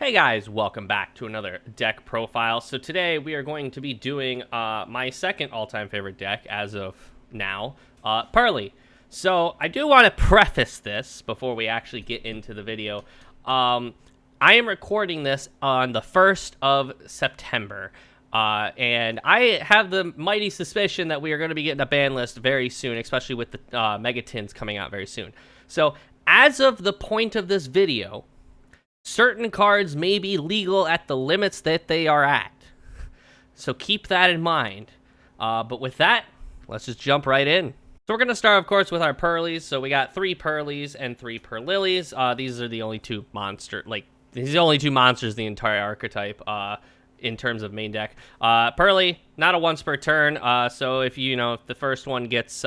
Hey guys, welcome back to another deck profile. So today we are going to be doing my second all-time favorite deck as of now, Purrely. So I do want to preface this before we actually get into the video. I am recording this on the 1st of September. And I have the mighty suspicion that we are going to be getting a ban list very soon, especially with the Mega Tins coming out very soon. So as of the point of this video, certain cards may be legal at the limits that they are at. So keep that in mind. But with that, let's just jump right in. So we're going to start, of course, with our Purrelys. So we got 3 Purrelys and 3 Purrelys. These are the only two these are the only two monsters in the entire archetype in terms of main deck. Purrely, not a once per turn. So if if the first one gets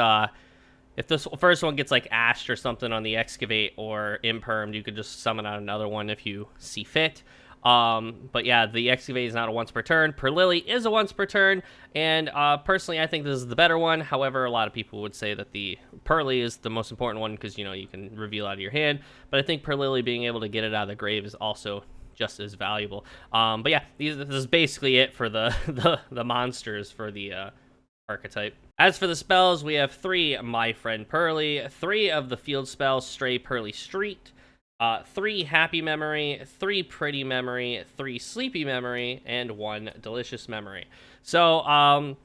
if this first one gets like ashed or something on the excavate or impermed, you could just summon out another one if you see fit. But yeah, the excavate is not a once per turn. Purrely is a once per turn, and personally, I think this is the better one. However, a lot of people would say that the Purrely is the most important one because you can reveal out of your hand. But I think Purrely being able to get it out of the grave is also just as valuable. But yeah, this is basically it for the the monsters for the archetype. As for the spells, we have 3 My Friend Purrely, 3 of the field spells Stray Purrely Street, 3 Happy Memory, 3 Pretty Memory, 3 Sleepy Memory, and 1 Delicious Memory. So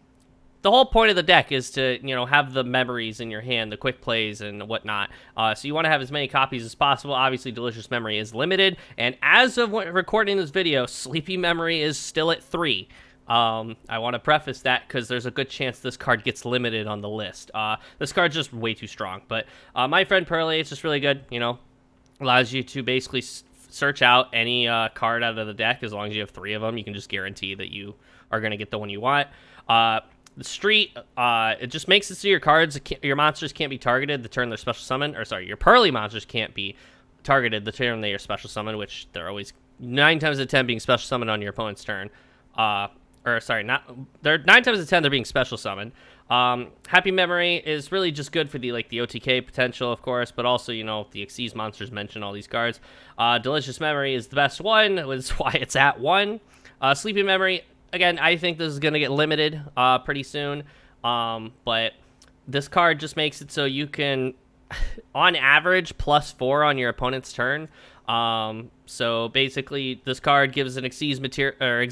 the whole point of the deck is to have the memories in your hand, the quick plays and whatnot. So you want to have as many copies as possible. Obviously, Delicious Memory is limited, and as of recording this video, Sleepy Memory is still at 3. I want to preface that because there's a good chance this card gets limited on the list. This card's just way too strong, but My Friend Purrely, it's just really good. Allows you to basically search out any card out of the deck. As long as you have 3 of them, you can just guarantee that you are going to get the one you want. The Street, it just makes it so your monsters can't be targeted the turn they're special summon, or sorry, your Purrely monsters can't be targeted the turn they are special summon, which they're always 9 times out of 10 being special summoned on your opponent's turn. They're 9 times out of 10 they're being special summoned. Happy Memory is really just good for the OTK potential, of course, but also the Xyz monsters mention all these cards. Delicious Memory is the best one, which is why it's at 1. Sleepy Memory, again, I think this is gonna get limited pretty soon, but this card just makes it so you can on average +4 on your opponent's turn. So basically, this card gives an Xyz material,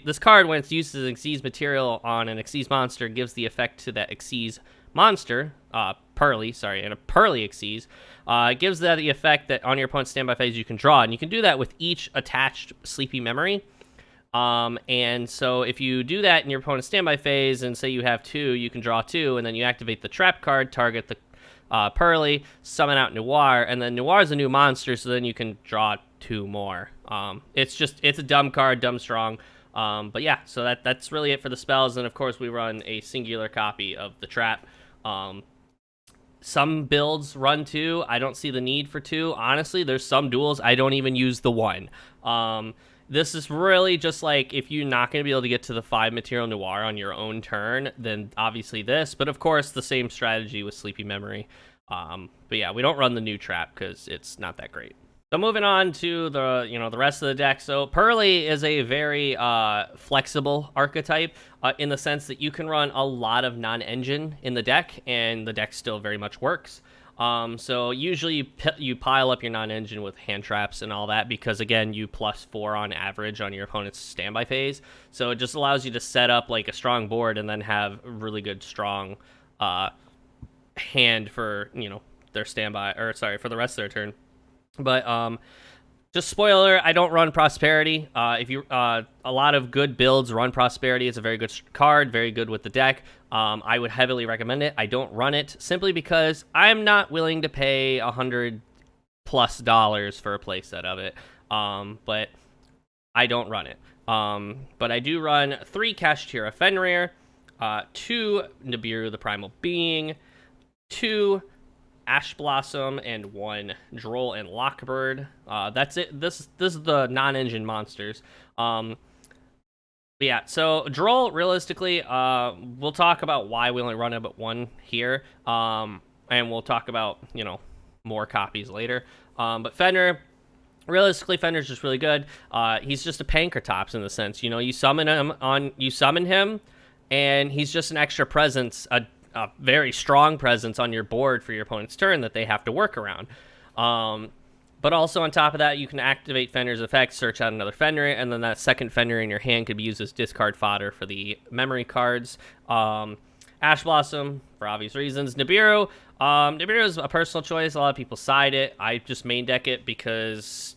this card, when it's used as an Xyz material on an Xyz monster, gives the effect to that Xyz monster, Purrely, and a Purrely Xyz, gives that the effect that on your opponent's standby phase you can draw, and you can do that with each attached Sleepy Memory. And so if you do that in your opponent's standby phase, and say you have 2, you can draw 2, and then you activate the trap card, target the Purrely, summon out Noir, and then Noir is a new monster, so then you can draw 2 more. It's a dumb card, dumb strong. But yeah, so that's really it for the spells, and of course we run a singular copy of the trap. Some builds run 2. I don't see the need for 2. Honestly, there's some duels I don't even use the 1. This is really just like, if you're not going to be able to get to the 5 material Noir on your own turn, then obviously this. But of course, the same strategy with Sleepy Memory. But yeah, we don't run the new trap because it's not that great. So moving on to the rest of the deck. So Purrely is a very flexible archetype in the sense that you can run a lot of non-engine in the deck, and the deck still very much works. So usually you pile up your non-engine with hand traps and all that because, again, you +4 on average on your opponent's standby phase. So it just allows you to set up like a strong board and then have a really good strong hand for their standby, or sorry, for the rest of their turn. But just spoiler, I don't run Prosperity. If you a lot of good builds run Prosperity. It's a very good card, very good with the deck. I would heavily recommend it. I don't run it simply because I'm not willing to pay $100+ for a playset of it. But I don't run it. But I do run 3 Kashtira Fenrir, 2 Nibiru the Primal Being, 2 Ash Blossom, and 1 Droll and Lockbird. That's it. This is the non-engine monsters. Yeah, so Droll, realistically, we'll talk about why we only run it but 1 here. And we'll talk about, more copies later. But Fenrir, realistically, Fenrir's just really good. He's just a Pankratops in the sense, you summon him, and he's just an extra presence, a very strong presence on your board for your opponent's turn that they have to work around. But also on top of that, you can activate Fenrir's effect, search out another Fenrir, and then that second Fenrir in your hand could be used as discard fodder for the memory cards. Ash Blossom, for obvious reasons. Nibiru. Nibiru is a personal choice. A lot of people side it. I just main deck it because,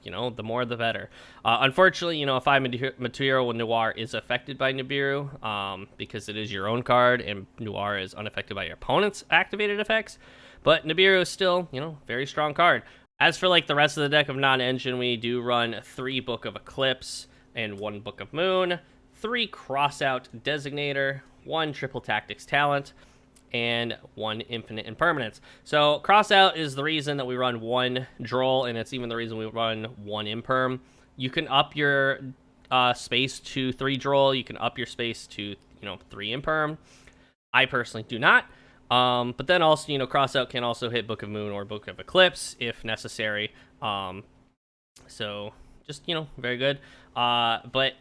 the more the better. Unfortunately, if I material with Noir is affected by Nibiru, because it is your own card, and Noir is unaffected by your opponent's activated effects. But Nibiru is still, very strong card. As for the rest of the deck of non-engine, we do run 3 Book of Eclipse and 1 Book of Moon, 3 Crossout Designator, 1 Triple Tactics Talent, and 1 Infinite Impermanence. So Crossout is the reason that we run 1 Droll, and it's even the reason we run 1 Imperm. You can up your space to 3 Droll. You can up your space to 3 Imperm. I personally do not. But then also, Crossout can also hit Book of Moon or Book of Eclipse if necessary. So just, very good. But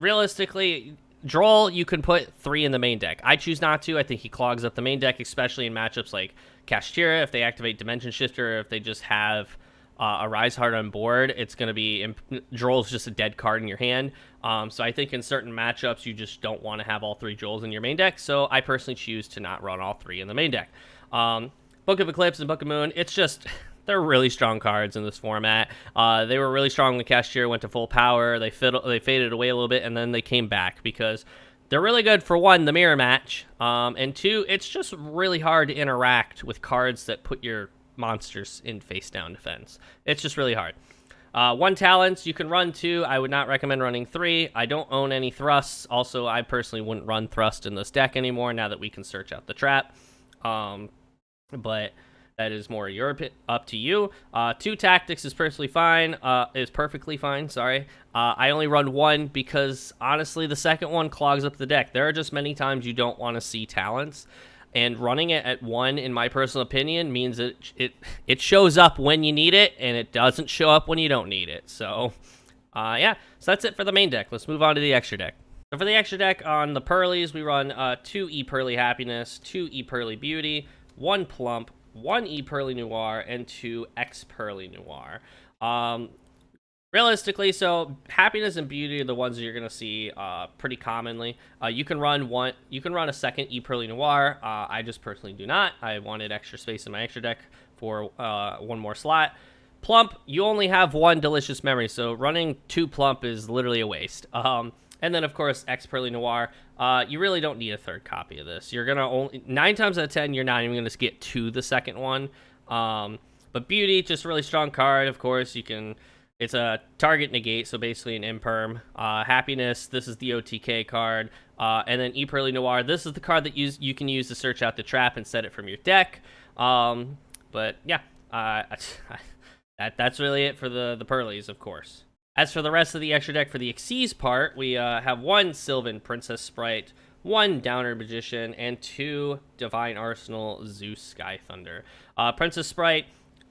realistically, Droll, you can put 3 in the main deck. I choose not to. I think he clogs up the main deck, especially in matchups like Kashtira. If they activate Dimension Shifter, or if they just have a Rise Heart on board, it's going to be... Droll's just a dead card in your hand. So I think in certain matchups, you just don't want to have all 3 Drolls in your main deck. So I personally choose to not run all 3 in the main deck. Book of Eclipse and Book of Moon, it's just... They're really strong cards in this format. They were really strong when Kashtira went to full power. They faded away a little bit, and then they came back because they're really good for, 1, the mirror match, and 2, it's just really hard to interact with cards that put your monsters in face-down defense. It's just really hard. 1 talents, you can run 2. I would not recommend running 3. I don't own any thrusts. Also, I personally wouldn't run thrust in this deck anymore now that we can search out the trap. But that is more up to you. 2 tactics is perfectly fine. Sorry. I only run 1 because honestly, the second one clogs up the deck. There are just many times you don't want to see talents. And running it at 1, in my personal opinion, means that it shows up when you need it, and it doesn't show up when you don't need it. So, yeah. So that's it for the main deck. Let's move on to the extra deck. So for the extra deck, on the Purrelys, we run 2 E-Purrely Happiness, 2 E-Purrely Beauty, 1 Plump, 1 E-Purrely Noir, and 2 X-Purrely Noir. Realistically, so Happiness and Beauty are the ones that you're gonna see pretty commonly. You can run a second E-Purrely Noir. I just personally do not. I wanted extra space in my extra deck for 1 more slot. Plump, you only have 1 Delicious Memory, so running 2 Plump is literally a waste. And then of course X-Purrely Noir. You really don't need a 3rd copy of this. You're gonna only 9 times out of 10 you're not even gonna get to the second one. But Beauty, just a really strong card. Of course, you can. It's a target negate, so basically an imperm. Happiness, this is the OTK card. And then E-Purrely Noir, this is the card that you can use to search out the trap and set it from your deck. But yeah, that's really it for the Purrelys, of course. As for the rest of the extra deck for the Xyz part, we have 1 Sylvan Princess Sprite, 1 Downer Magician, and 2 Divine Arsenal Zeus Sky Thunder. Princess Sprite,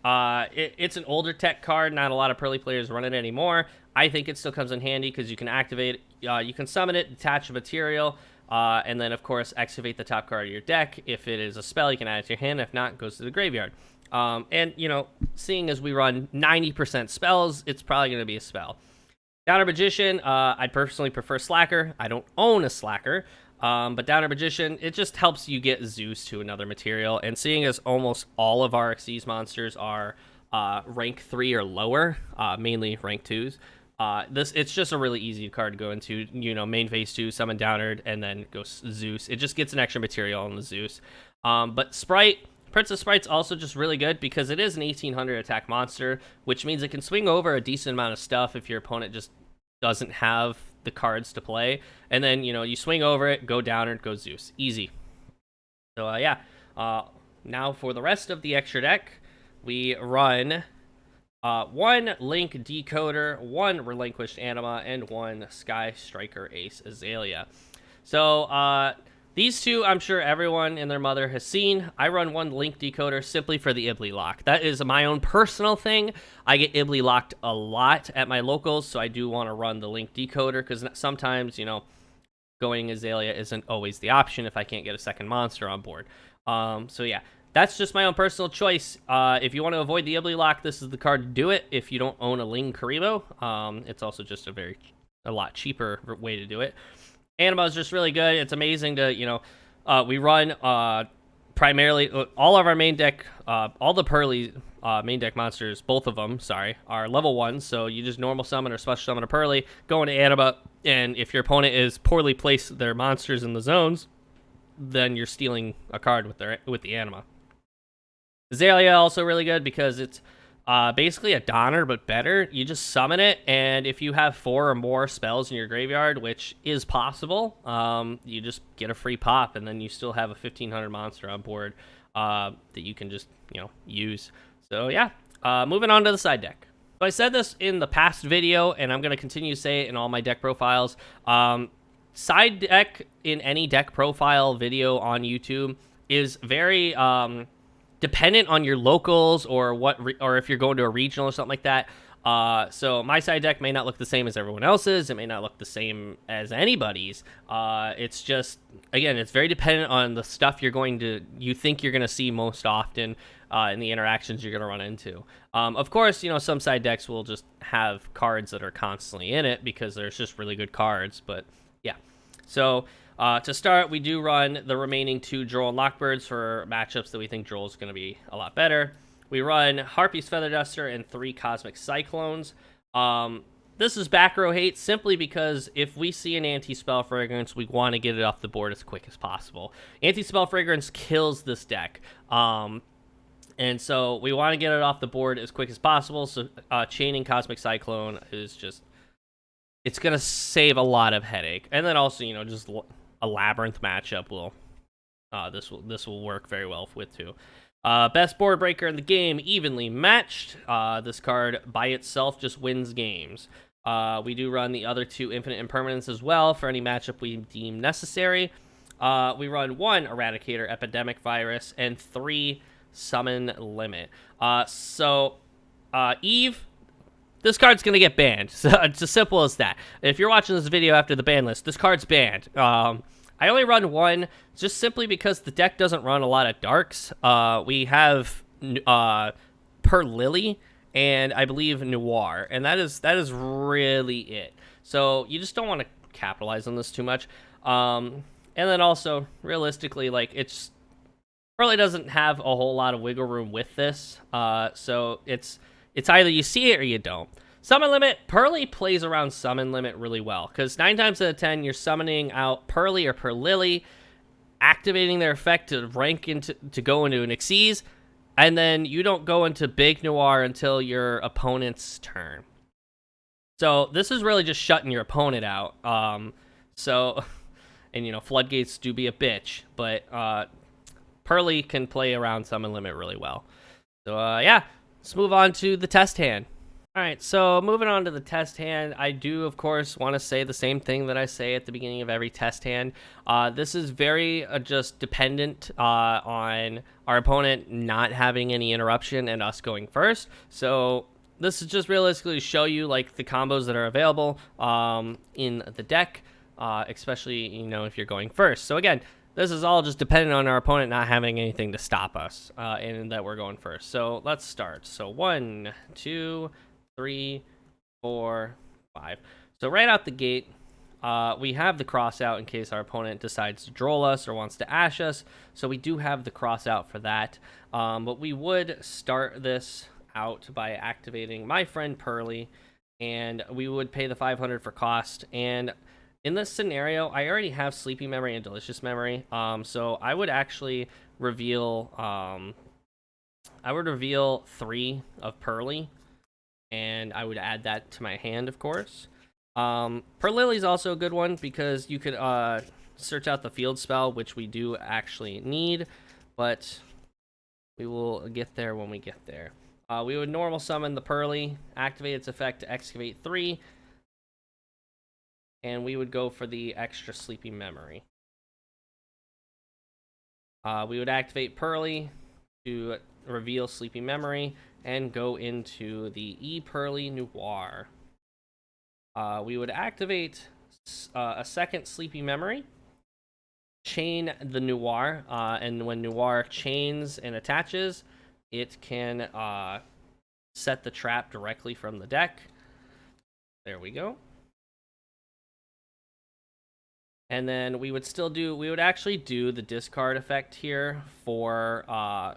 it's an older tech card. Not a lot of Purrely players run it anymore. I think it still comes in handy because you can activate it. You can summon it, detach a material, and then, of course, activate the top card of your deck. If it is a spell, you can add it to your hand. If not, it goes to the graveyard. And, seeing as we run 90% spells, it's probably going to be a spell. Downer Magician, I'd personally prefer Slacker. I don't own a Slacker. But Downer Magician, it just helps you get Zeus to another material. And seeing as almost all of our Xyz monsters are rank 3 or lower, mainly rank 2s, it's just a really easy card to go into. Main phase 2, summon Downered, and then go Zeus. It just gets an extra material on the Zeus. But Princess Sprite's also just really good because it is an 1800 attack monster, which means it can swing over a decent amount of stuff if your opponent just doesn't have the cards to play. And then, you swing over it, go Downer, go Zeus. Easy. So, yeah. Now for the rest of the extra deck, we run 1 Link Decoder, 1 Relinquished Anima, and 1 Sky Striker Ace Azalea. So, These two, I'm sure everyone and their mother has seen. I run one link decoder simply for the Ibly lock. That is my own personal thing. I get Ibly locked a lot at my locals, so I do want to run the link decoder because sometimes, you know, going Azalea isn't always the option if I can't get a second monster on board. So yeah, that's just my own personal choice. If you want to avoid the Ibly lock, this is the card to do it. If you don't own a Ling Karibo, it's also just a lot cheaper way to do it. Anima is just really good. It's amazing to, you know, we run primarily all of our main deck, all the Purrely main deck monsters, both of them, sorry, are level 1. So you just normal summon or special summon a Purrely, go into Anima, and if your opponent is poorly placed their monsters in the zones, then you're stealing a card with the Anima. Azalea also really good because it's basically a Donner, but better. You just summon it, and if you have 4 or more spells in your graveyard, which is possible, you just get a free pop, and then you still have a 1500 monster on board that you can just, you know, use. So yeah, moving on to the side deck. So I said this in the past video, and I'm going to continue to say it in all my deck profiles. Side deck in any deck profile video on YouTube is very dependent on your locals or or if you're going to a regional or something like that. So my side deck may not look the same as everyone else's. It may not look the same as anybody's. It's just, again, it's very dependent on the stuff you think you're going to see most often in the interactions you're going to run into. Of course, you know, some side decks will just have cards that are constantly in it because there's just really good cards. But yeah, so to start, we do run the remaining 2 Droll and Lockbirds for matchups that we think Droll is going to be a lot better. We run Harpy's Feather Duster and 3 Cosmic Cyclones. This is back row hate simply because if we see an Anti-Spell Fragrance, we want to get it off the board as quick as possible. Anti-Spell Fragrance kills this deck. And so we want to get it off the board as quick as possible. So chaining Cosmic Cyclone is just, it's going to save a lot of headache. And then also, you know, just a Labyrinth matchup will, this will work very well with too. Best board breaker in the game, evenly matched. This card by itself just wins games. We do run the other 2 Infinite Impermanence as well for any matchup we deem necessary. We run 1 Eradicator Epidemic Virus and 3 Summon Limit. Eve, this card's gonna get banned. So it's as simple as that. If you're watching this video after the ban list, this card's banned. I only run 1 just simply because the deck doesn't run a lot of darks. We have Purrely and I believe Noir, and that is really it. So you just don't want to capitalize on this too much. And then also realistically, like, it's Purrely doesn't have a whole lot of wiggle room with this. So it's either you see it or you don't. Summon Limit, Purrely plays around Summon Limit really well, because 9 times out of 10, you're summoning out Purrely or Purrely, activating their effect to go into an Xyz, and then you don't go into Big Noir until your opponent's turn. So this is really just shutting your opponent out. And you know, Floodgates do be a bitch, but Purrely can play around Summon Limit really well. So yeah, let's move on to the test hand. All right, so moving on to the test hand, I do, of course, want to say the same thing that I say at the beginning of every test hand. This is very just dependent on our opponent not having any interruption and us going first. So this is just realistically to show you, like, the combos that are available in the deck, especially, you know, if you're going first. So again, this is all just dependent on our opponent not having anything to stop us and that we're going first. So let's start. So 1, 2, 3, 4, 5. So right out the gate, we have the cross out in case our opponent decides to droll us or wants to ash us. So we do have the cross out for that. But we would start this out by activating my friend Purrely, and we would pay the 500 for cost. And in this scenario, I already have Sleepy Memory and Delicious Memory. So I would actually reveal 3 of Purrely, and I would add that to my hand, of course. Purrely's also a good one because you could search out the field spell, which we do actually need, but we will get there when we get there. We would normal summon the Purrely, activate its effect to excavate 3, and we would go for the extra Sleepy Memory. We would activate Purrely to reveal Sleepy Memory and go into the Purrely Noir. We would activate a second Sleepy Memory, chain the Noir, and when Noir chains and attaches, it can set the trap directly from the deck. There we go. And then we would actually do the discard effect here for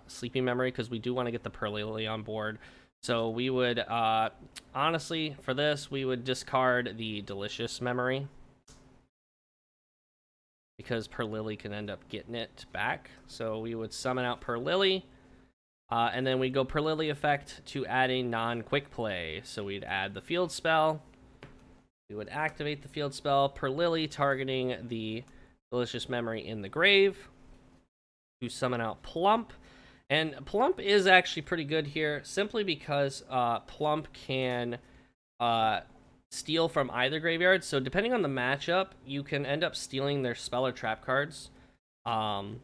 Sleepy Memory, because we do want to get the Purrely on board. So we would, honestly, for this, we would discard the Delicious Memory, because Purrely can end up getting it back. So we would summon out Purrely, and then we go Purrely effect to add a non-quick play. So we'd add the field spell. We would activate the field spell, Purrely, targeting the Delicious Memory in the grave, to summon out Plump. And Plump is actually pretty good here, simply because Plump can steal from either graveyard. So depending on the matchup, you can end up stealing their spell or trap cards. But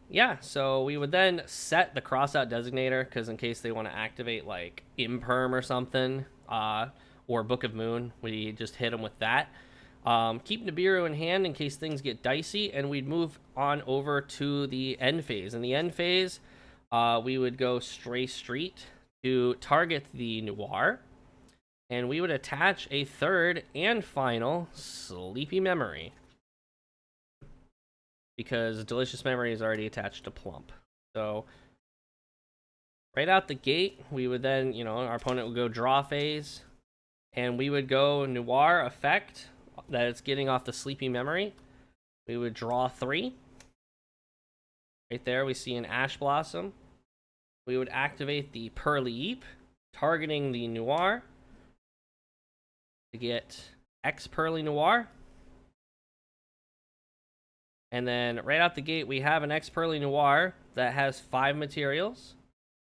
yeah, so we would then set the crossout designator, because in case they want to activate like Imperm or something, or Book of Moon, we just hit them with that. Keep Nibiru in hand in case things get dicey, and we'd move on over to the end phase. In the end phase, we would go Stray Street to target the Noir, and we would attach a third and final Sleepy Memory, because Delicious Memory is already attached to Plump. So right out the gate, we would then, our opponent would go draw phase, and we would go Noir effect that it's getting off the Sleepy Memory. We would draw 3. Right there, we see an Ash Blossom. We would activate the Purrely, targeting the Noir to get X Purrely Noir. And then right out the gate, we have an X Purrely Noir that has 5 materials,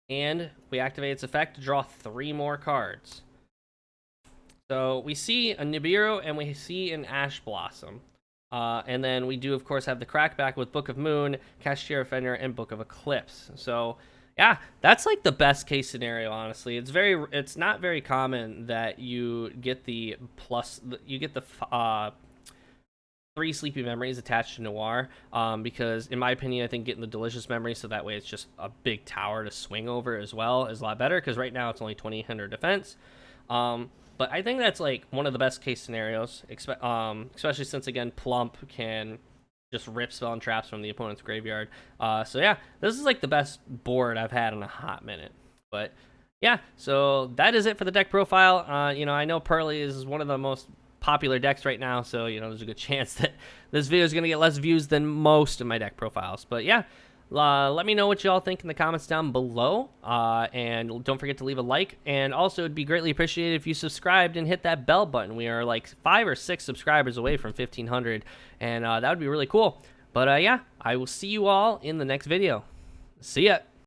and we activate its effect to draw 3 more cards. So we see a Nibiru and we see an Ash Blossom. And then we do, of course, have the crackback with Book of Moon, Cashier Offender, and Book of Eclipse. So yeah, that's like the best case scenario, honestly. It's not very common that you get the 3 Sleepy Memories attached to Noir, because in my opinion, I think getting the Delicious Memory, so that way it's just a big tower to swing over as well, is a lot better, because right now it's only 2800 defense. But I think that's like one of the best case scenarios, especially since, again, Plump can just rip spell and traps from the opponent's graveyard. So yeah, this is like the best board I've had in a hot minute. But yeah, so that is it for the deck profile. I know Purrely is one of the most popular decks right now, so there's a good chance that this video is going to get less views than most of my deck profiles. But yeah, let me know what y'all think in the comments down below, and don't forget to leave a like, and also it'd be greatly appreciated if you subscribed and hit that bell button. We are like 5 or 6 subscribers away from 1500, and that would be really cool. But yeah, I will see you all in the next video. See ya.